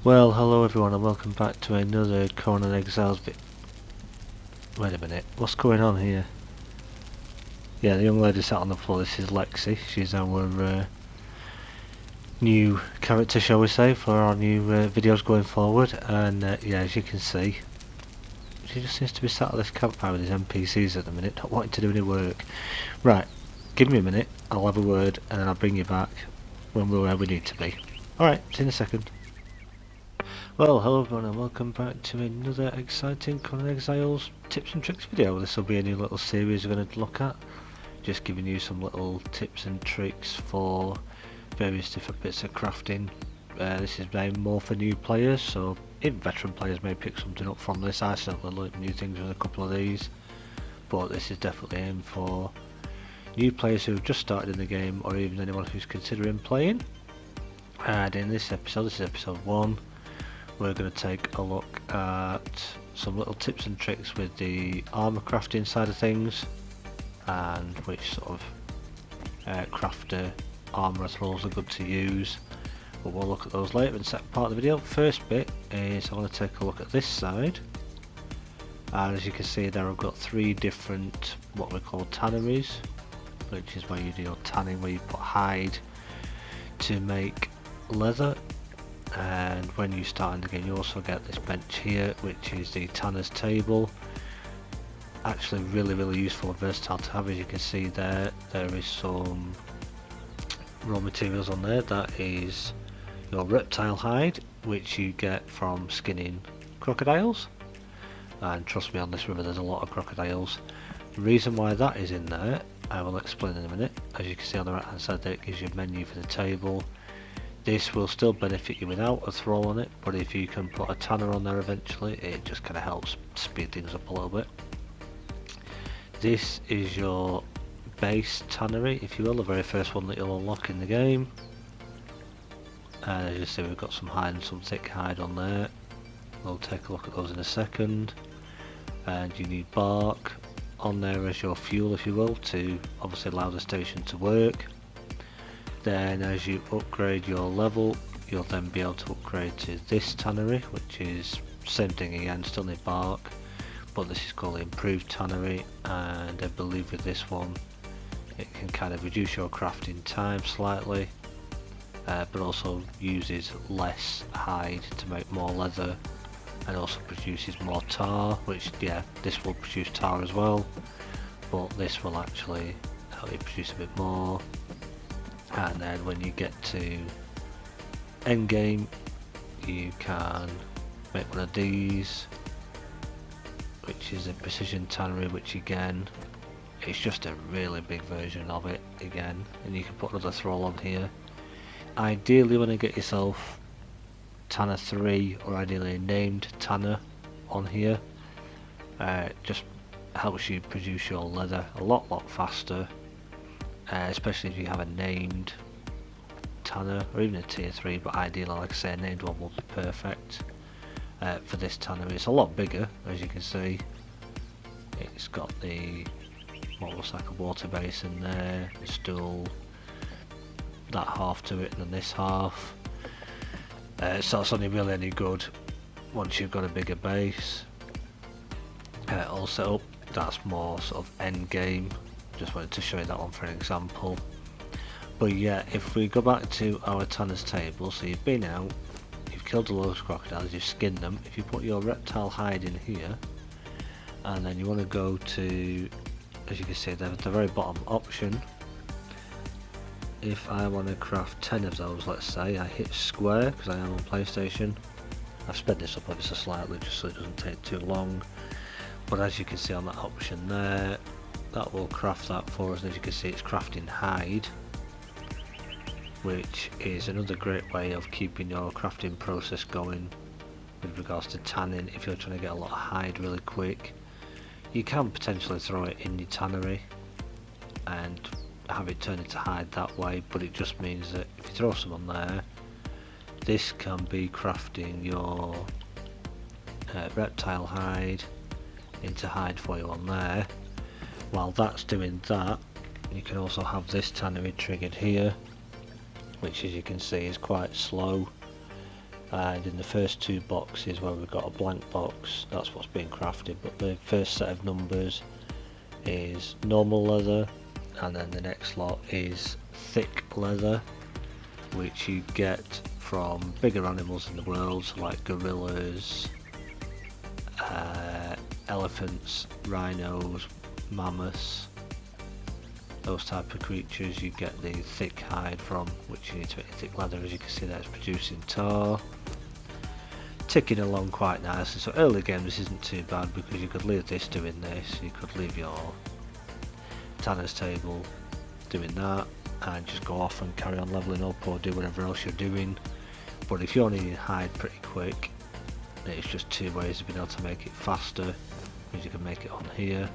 Well, hello everyone and welcome back to another Conan Exiles Wait a minute, what's going on here? Yeah, the young lady sat on the floor, this is Lexi. She's our new character, shall we say, for our new videos going forward. And yeah, as you can see, she just seems to be sat at this campfire with these NPCs at the minute, not wanting to do any work. Right, give me a minute, I'll have a word and then I'll bring you back when we're where we need to be. Alright, see you in a second. Well, hello everyone and welcome back to another exciting Conan Exiles tips and tricks video. This will be a new little series we're going to look at. Just giving you some little tips and tricks for various different bits of crafting. This is aimed more for new players, so even veteran players may pick something up from this. I certainly learned new things with a couple of these, but this is definitely aimed for new players who have just started in the game, or even anyone who's considering playing. And in this episode, this is episode 1, we're going to take a look at some little tips and tricks with the armor crafting side of things, and which sort of crafter armor rolls are good to use, but we'll look at those later in the second part of the video. First bit is I want to take a look at this side, and as you can see there I've got 3 different what we call tanneries, which is where you do your tanning, where you put hide to make leather. And when you start in the game you also get this bench here, which is the tanner's table. Actually really useful and versatile to have. As you can see there is some raw materials on there. That is your reptile hide, which you get from skinning crocodiles, and trust me, on this river there's a lot of crocodiles. The reason why that is in there I will explain in a minute. As you can see on the right hand side there, it gives you a menu for the table. This will still benefit you without a thrall on it, but if you can put a tanner on there eventually, it just kind of helps speed things up a little bit. This is your base tannery, if you will, the very first one that you'll unlock in the game. And as you see, we've got some hide and some thick hide on there. We'll take a look at those in a second. And you need bark on there as your fuel, if you will, to obviously allow the station to work. Then as you upgrade your level, you'll then be able to upgrade to this tannery, which is same thing again, still need bark, but this is called the improved tannery. And I believe with this one it can kind of reduce your crafting time slightly, but also uses less hide to make more leather, and also produces more tar, which yeah, this will produce tar as well, but this will actually help you produce a bit more. And then when you get to end game you can make one of these, which is a precision tannery, which again it's just a really big version of it again, and you can put another thrall on here. Ideally you want to get yourself tanner 3, or ideally a named tanner on here. Just helps you produce your leather a lot faster. Especially if you have a named tanner, or even a tier 3, but ideally, like I say, a named one will be perfect for this tanner. It's a lot bigger, as you can see. It's got the what looks like a water basin there, the stool, that half to it, and then this half. So it's only really any good once you've got a bigger base. All set up, that's more sort of end game. Just wanted to show you that one for an example. But yeah, if we go back to our tanner's table, so you've been out, you've killed a load of crocodiles, you've skinned them. If you put your reptile hide in here, and then you want to go to, as you can see there at the very bottom option, if I want to craft 10 of those, let's say, I hit square because I am on PlayStation. I've sped this up ever so slightly just so it doesn't take too long, but as you can see on that option there, that will craft that for us. And as you can see, it's crafting hide, which is another great way of keeping your crafting process going with regards to tanning. If you're trying to get a lot of hide really quick, you can potentially throw it in your tannery and have it turn into hide that way, but it just means that if you throw some on there, this can be crafting your reptile hide into hide for you on there. While that's doing that, you can also have this tannery triggered here, which as you can see is quite slow. and in the first two boxes where we've got a blank box, that's what's being crafted, but the first set of numbers is normal leather, and then the next lot is thick leather, which you get from bigger animals in the world, so like gorillas, elephants, rhinos, mammoths, those type of creatures. You get the thick hide from, which you need to make thick leather. As you can see, that's producing tar, ticking along quite nicely. So early game this isn't too bad, because you could leave this doing this, you could leave your tanner's table doing that and just go off and carry on leveling up or do whatever else you're doing. But if you only need hide pretty quick, it's just two ways of being able to make it faster, because you can make it on here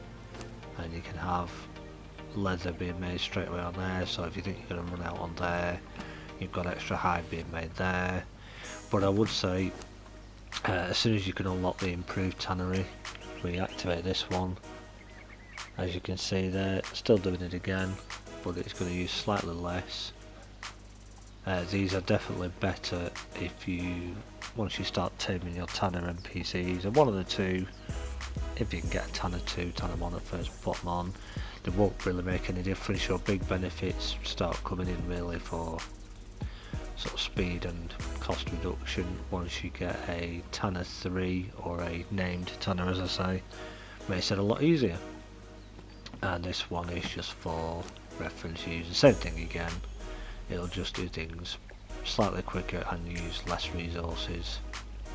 and you can have leather being made straight away on there, so if you think you're going to run out on there, you've got extra hide being made there. But I would say as soon as you can unlock the improved tannery, we activate this one. As you can see there, still doing it again, but it's going to use slightly less. These are definitely better if you, once you start taming your tanner NPCs, and one of the two, if you can get a tanner 2, tanner 1 at first, put them on. They won't really make any difference. Your big benefits start coming in really for sort of speed and cost reduction once you get a tanner 3 or a named tanner, as I say. Makes it a lot easier. And this one is just for reference use. The same thing again, it'll just do things slightly quicker and use less resources,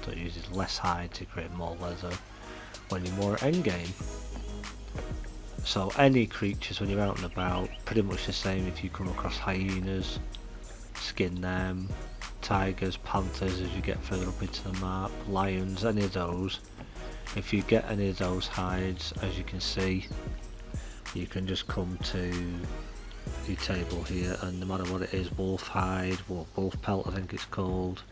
so it uses less hide to create more leather when you're more endgame. So any creatures when you're out and about, pretty much the same. If you come across hyenas, skin them, tigers, panthers as you get further up into the map, lions, any of those. If you get any of those hides, as you can see, you can just come to your table here, and no matter what it is, wolf hide, wolf pelt I think it's called,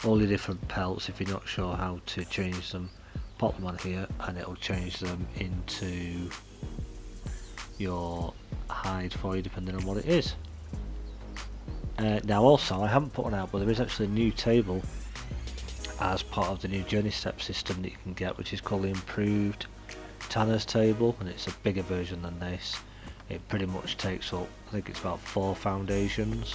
all the different pelts, if you're not sure how to change them, pop them on here and it'll change them into your hide for you depending on what it is. Now also, I haven't put one out, but there is actually a new table as part of the new journey step system that you can get, which is called the improved tanner's table, and it's a bigger version than this. It pretty much takes up, I think it's about 4 foundations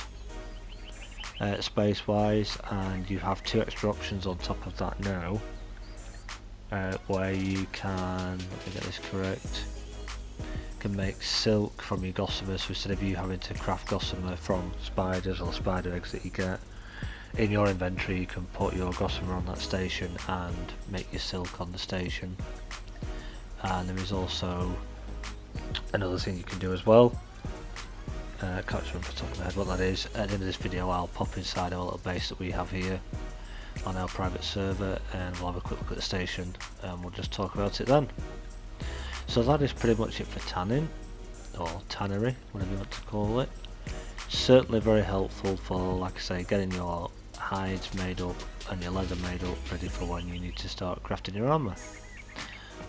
space wise, and you have 2 extra options on top of that now, where you can, let me get this correct, can make silk from your gossamer. So instead of you having to craft gossamer from spiders or spider eggs that you get in your inventory, you can put your gossamer on that station and make your silk on the station. And there is also another thing you can do as well. I can't remember off the top of my head what that is. At the end of this video I'll pop inside our little base that we have here on our private server, and we'll have a quick look at the station and we'll just talk about it then. So that is pretty much it for tanning, or tannery, whatever you want to call it. Certainly very helpful for, like I say, getting your hides made up and your leather made up ready for when you need to start crafting your armour.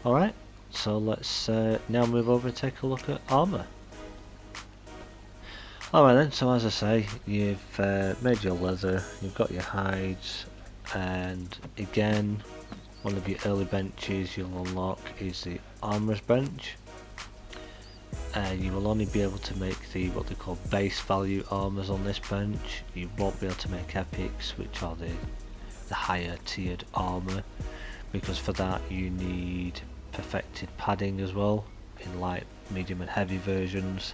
Alright, so let's now move over and take a look at armour. Alright then, so as I say, you've made your leather, you've got your hides, and again, one of your early benches you'll unlock is the armourer's bench. You will only be able to make the what they call base value armours on this bench. You won't be able to make epics, which are the higher tiered armour, because for that you need perfected padding as well in light, medium and heavy versions,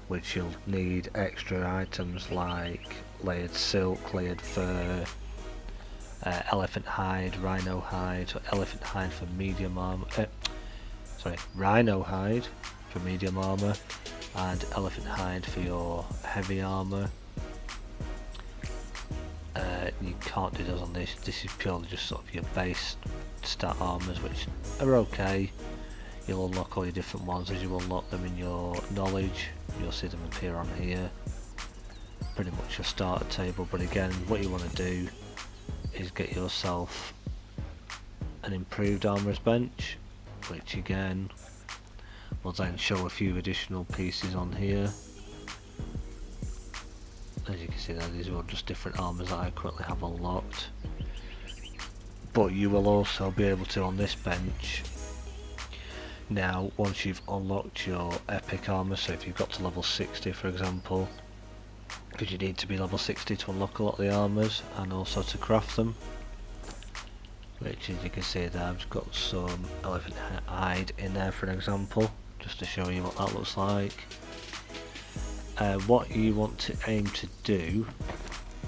which you'll need extra items like layered silk, layered fur, elephant hide, rhino hide. So elephant hide for medium armor, rhino hide for medium armor, and elephant hide for your heavy armor. You can't do those on this. This is purely just sort of your base stat armors, which are okay. You'll unlock all your different ones as you unlock them in your knowledge. You'll see them appear on here. Pretty much your starter table, but again, what you want to do is get yourself an improved armourer's bench, which again will then show a few additional pieces on here. As you can see there, these are all just different armours that I currently have unlocked. but you will also be able to on this bench. Now, once you've unlocked your epic armor, so if you've got to level 60 for example, because you need to be level 60 to unlock a lot of the armors and also to craft them, which as you can see there, I've got some elephant hide in there for an example, just to show you what that looks like. What you want to aim to do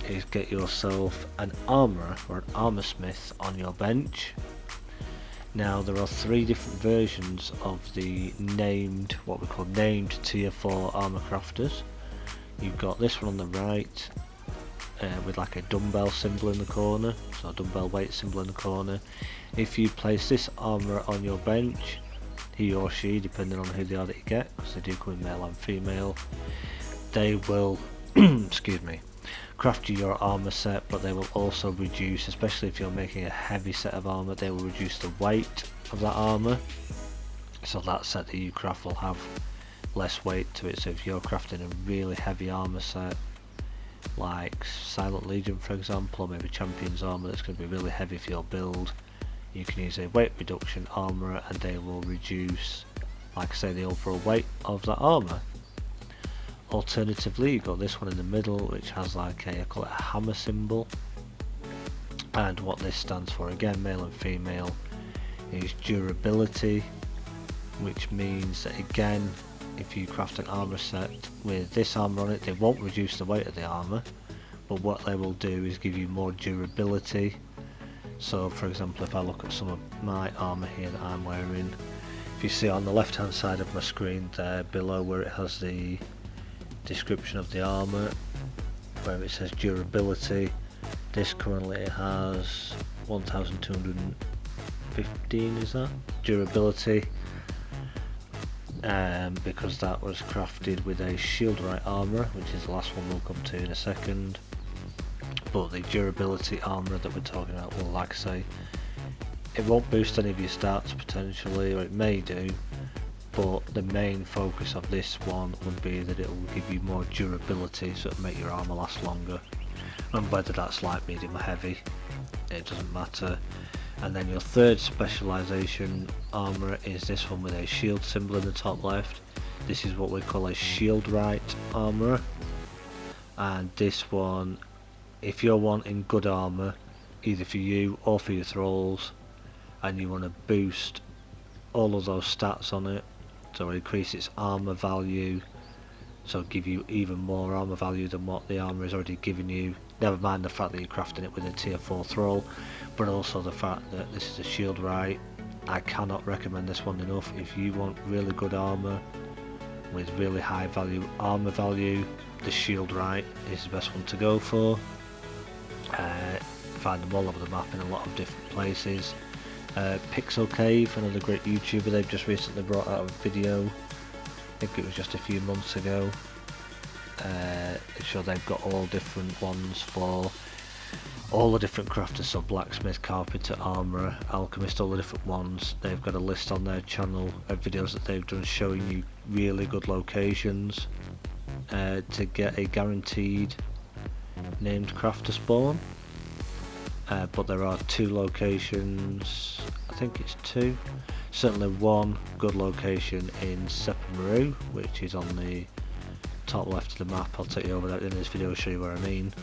is get yourself an armourer or an armour smith on your bench. Now there are 3 different versions of the named, what we call named tier 4 armour crafters. You've got this one on the right with like a dumbbell symbol in the corner, so a dumbbell weight symbol in the corner. If you place this armourer on your bench, he or she, depending on who they are that you get, because they do come in male and female, they will excuse me, craft you your armor set, but they will also reduce, especially if you're making a heavy set of armor, they will reduce the weight of that armor, so that set that you craft will have less weight to it. So if you're crafting a really heavy armor set like Silent Legion for example, or maybe Champion's armor that's going to be really heavy for your build, you can use a weight reduction armor and they will reduce, like I say, the overall weight of that armor. Alternatively, you've got this one in the middle which has like a, I call it a hammer symbol, and what this stands for, again male and female, is durability, which means that again if you craft an armor set with this armor on it, they won't reduce the weight of the armor, but what they will do is give you more durability. So for example, if I look at some of my armor here that I'm wearing, if you see on the left hand side of my screen there below where it has the description of the armor, where it says durability, this currently has 1215, is that durability, because that was crafted with a shield right armor, which is the last one we'll come to in a second. But the durability armor that we're talking about will, like I say, it won't boost any of your stats potentially, or it may do, but the main focus of this one would be that it will give you more durability, so it'll make your armor last longer, and whether that's light, medium or heavy, it doesn't matter. And then your third specialization armor is this one with a shield symbol in the top left. This is what we call a shield right armor, and this one, if you're wanting good armor either for you or for your thralls, and you want to boost all of those stats on it, so increase its armor value, so give you even more armor value than what the armor is already giving you, never mind the fact that you're crafting it with a tier 4 thrall, but also the fact that this is a shield right. I cannot recommend this one enough. If you want really good armor with really high value armor value, the shield right is the best one to go for. Find them all over the map in a lot of different places. Pixel Cave, another great YouTuber, they've just recently brought out a video, I think it was just a few months ago. So they've got all different ones for all the different crafters, so blacksmith, carpenter, armourer, alchemist, all the different ones. They've got a list on their channel of videos that they've done showing you really good locations to get a guaranteed named crafter spawn. But there are 2 locations, I think it's 2, certainly one good location in Sepamaru, which is on the top left of the map. I'll take you over that in this video to show you what I mean.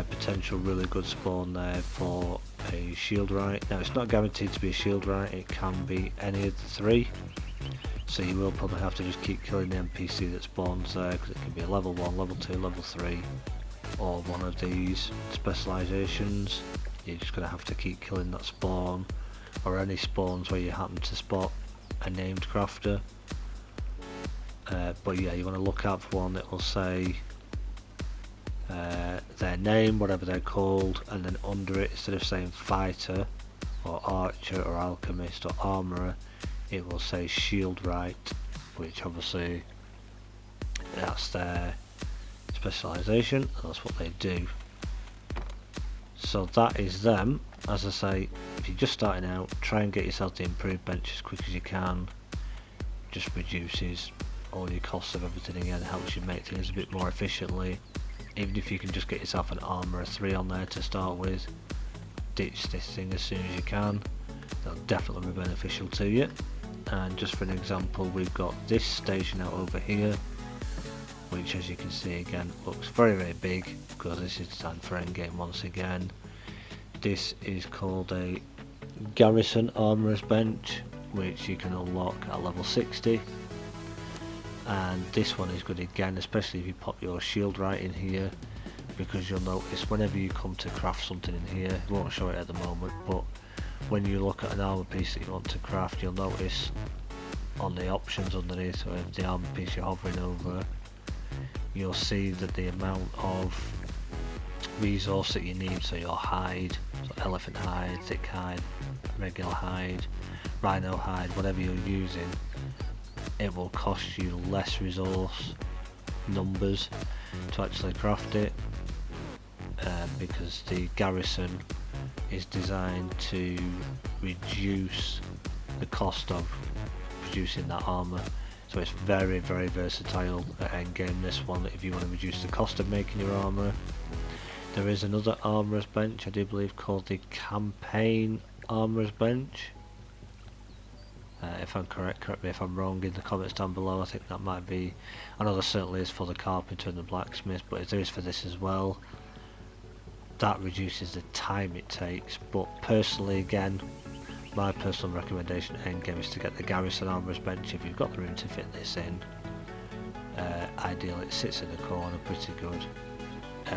Potential really good spawn there for a shield right. Now it's not guaranteed to be a shield right, it can be any of the 3, so you will probably have to just keep killing the NPC that spawns there, because it can be a level 1, level 2, level 3, or one of these specializations. You're just going to have to keep killing that spawn, or any spawns where you happen to spot a named crafter. But yeah, you want to look out for one that will say their name, whatever they're called, and then under it, instead of saying fighter or archer or alchemist or armourer, it will say shield right, which obviously that's their specialisation, and that's what they do. So that is them. As I say, if you're just starting out, try and get yourself the improved bench as quick as you can. Just reduces all your costs of everything again, helps you make things a bit more efficiently. Even if you can just get yourself an armourer 3 on there to start with, ditch this thing as soon as you can. That'll definitely be beneficial to you. And just for an example, we've got this station out over here, which as you can see again looks very very big because this is designed for endgame once again. This is called a Garrison Armourer's Bench, which you can unlock at level 60. And this one is good again, especially if you pop your shield right in here, because you'll notice whenever you come to craft something in here, it won't show it at the moment, but when you look at an armour piece that you want to craft, you'll notice on the options underneath, so the armour piece you're hovering over, you'll see that the amount of resource that you need, so your hide, so elephant hide, thick hide, regular hide, rhino hide, whatever you're using, it will cost you less resource numbers to actually craft it, because the garrison is designed to reduce the cost of producing that armour. So it's very very versatile at endgame, this one, if you want to reduce the cost of making your armour. There is another armourer's bench, I do believe, called the Campaign Armourer's Bench. If I'm correct me if I'm wrong in the comments down below. I think that might be, I know there certainly is for the carpenter and the blacksmith, but if there is for this as well, that reduces the time it takes. But personally, again, my personal recommendation at endgame is to get the Garrison Armourer's Bench if you've got the room to fit this in. Ideally it sits in the corner pretty good,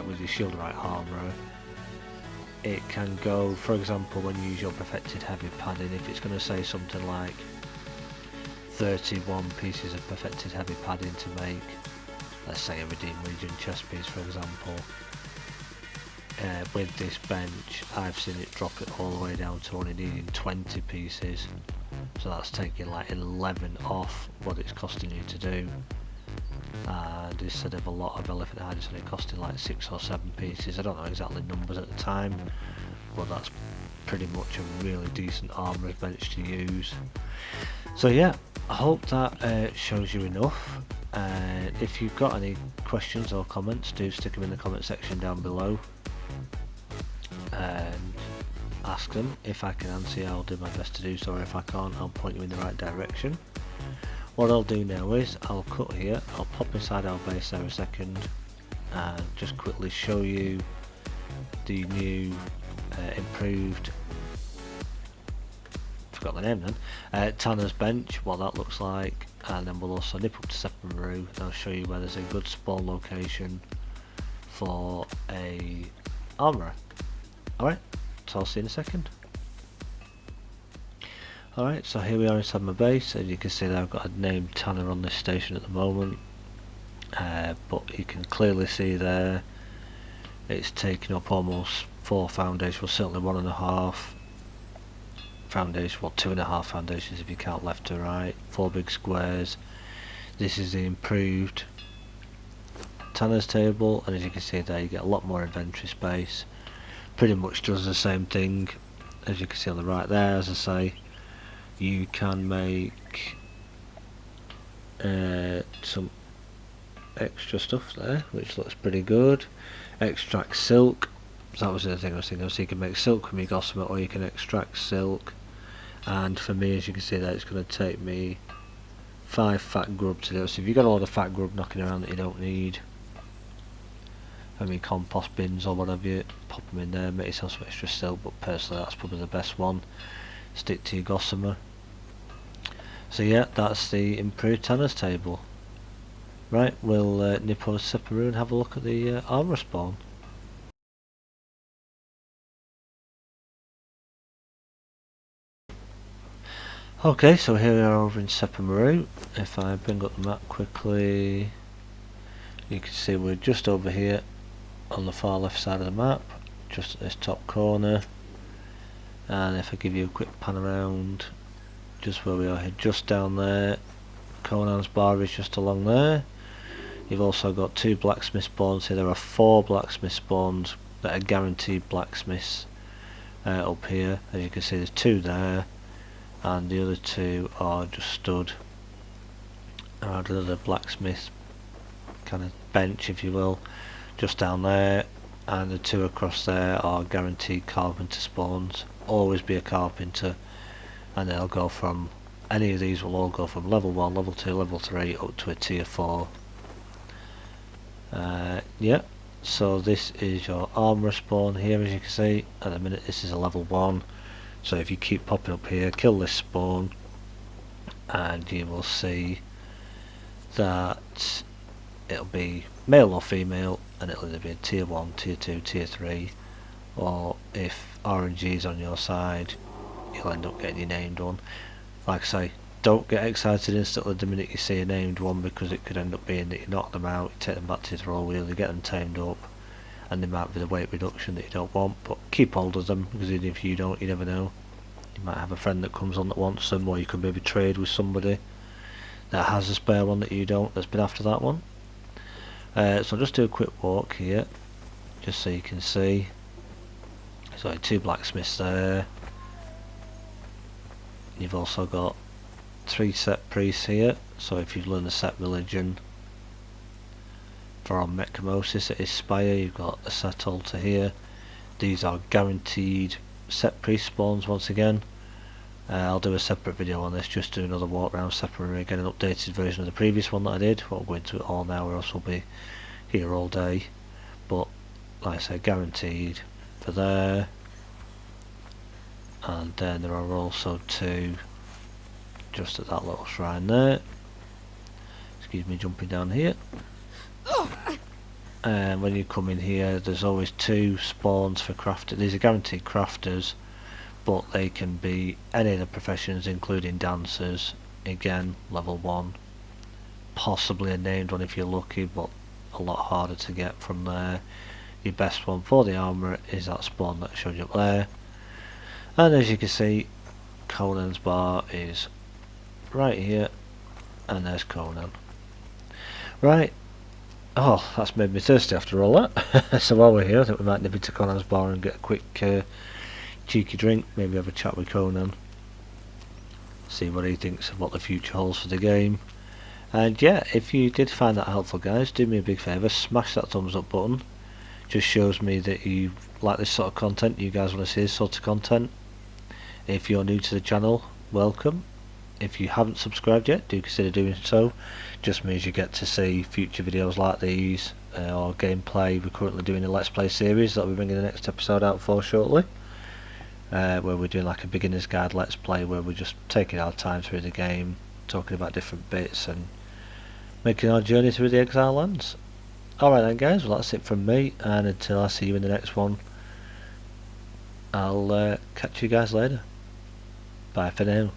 with your shield right armourer. It can go, for example, when you use your perfected heavy padding, if it's going to say something like 31 pieces of perfected heavy padding to make, let's say a Redeemed Legion chest piece for example, with this bench I've seen it drop it all the way down to only needing 20 pieces, so that's taking like 11 off what it's costing you to do. And instead of a lot of elephant hide, it's only costing like 6 or 7 pieces. I don't know exactly numbers at the time, but that's pretty much a really decent armourer's bench to use. So yeah, I hope that shows you enough. If you've got any questions or comments, do stick them in the comment section down below and ask them. If I can answer, I'll do my best to do so, or if I can't, I'll point you in the right direction. What I'll do now is I'll cut here, I'll pop inside our base there a second and just quickly show you the new improved, forgot the name then, Tanner's Bench, what that looks like, and then we'll also nip up to Sepamaru and I'll show you where there's a good spawn location for a armourer. Alright, so I'll see you in a second. Alright, so here we are inside my base. As you can see there, I've got a named Tanner on this station at the moment, but you can clearly see there it's taking up almost 4 foundations, well certainly 1.5 foundations, well 2.5 foundations if you count left to right, 4 big squares. This is the improved Tanner's table, and as you can see there you get a lot more inventory space. Pretty much does the same thing as you can see on the right there. As I say, you can make some extra stuff there, which looks pretty good. Extract silk, so that was the other thing I was thinking of. So you can make silk from your gossamer, or you can extract silk. And for me, as you can see there, it's going to take me 5 fat grub to do. So if you've got a lot of fat grub knocking around that you don't need, I mean compost bins or whatever, you pop them in there, make yourself some extra silk. But personally, that's probably the best one. Stick to your gossamer. So yeah, that's the improved Tanner's table. Right, we'll nip over to Sepamaru and have a look at the armour spawn. Okay, so here we are over in Sepamaru. If I bring up the map quickly, you can see we're just over here on the far left side of the map, just at this top corner. And if I give you a quick pan around, just where we are here, just down there, Conan's bar is just along there. You've also got 2 blacksmith spawns here. There are 4 blacksmith spawns that are guaranteed blacksmiths up here. As you can see, there's 2 there, and the other 2 are just stood around another blacksmith kind of bench, if you will, just down there. and the 2 across there are guaranteed carpenter spawns. Always be a carpenter, and they'll go from, any of these will all go from level 1, level 2, level 3 up to a tier 4. Yeah, so this is your armor spawn here. As you can see at the minute this is a level 1, so if you keep popping up here, kill this spawn and you will see that it'll be male or female, and it'll either be a tier 1, tier 2, tier 3, or if RNG is on your side you'll end up getting your named one. Like I say, don't get excited instantly the minute you see a named one, because it could end up being that you knock them out, you take them back to your throw wheel, you get them tamed up, and there might be the weight reduction that you don't want. But keep hold of them, because even if you don't, you never know. You might have a friend that comes on that wants them, or you could maybe trade with somebody that has a spare one that you don't, that's been after that one. So I'll just do a quick walk here, just so you can see. So 2 blacksmiths there. You've also got 3 set priests here, so if you've learned the set religion from Mechamosis it is Spire, you've got a set altar here. These are guaranteed set priest spawns once again. I'll do a separate video on this, just do another walk around separate again, an updated version of the previous one that I did. Won't go into it all now or else we'll be here all day, but like I said, guaranteed for there. And then there are also 2 just at that little shrine there. Excuse me jumping down here. And when you come in here there's always 2 spawns for crafters. These are guaranteed crafters, but they can be any of the professions including dancers. Again, level 1. Possibly a named one if you're lucky, but a lot harder to get from there. Your best one for the armourer is that spawn that I showed you up there. And as you can see, Conan's bar is right here, and there's Conan. Right, oh, that's made me thirsty after all that. So while we're here, I think we might nip into Conan's bar and get a quick cheeky drink, maybe have a chat with Conan, see what he thinks of what the future holds for the game. And yeah, if you did find that helpful guys, do me a big favour, smash that thumbs up button. Just shows me that you like this sort of content, you guys want to see this sort of content. If you're new to the channel, welcome. If you haven't subscribed yet, do consider doing so. Just means you get to see future videos like these, or gameplay. We're currently doing a Let's Play series that we'll be bringing the next episode out for shortly, where we're doing like a beginner's guide Let's Play, where we're just taking our time through the game, talking about different bits and making our journey through the Exile lands. Alright then guys, well that's it from me, and until I see you in the next one, I'll catch you guys later. Bye for now.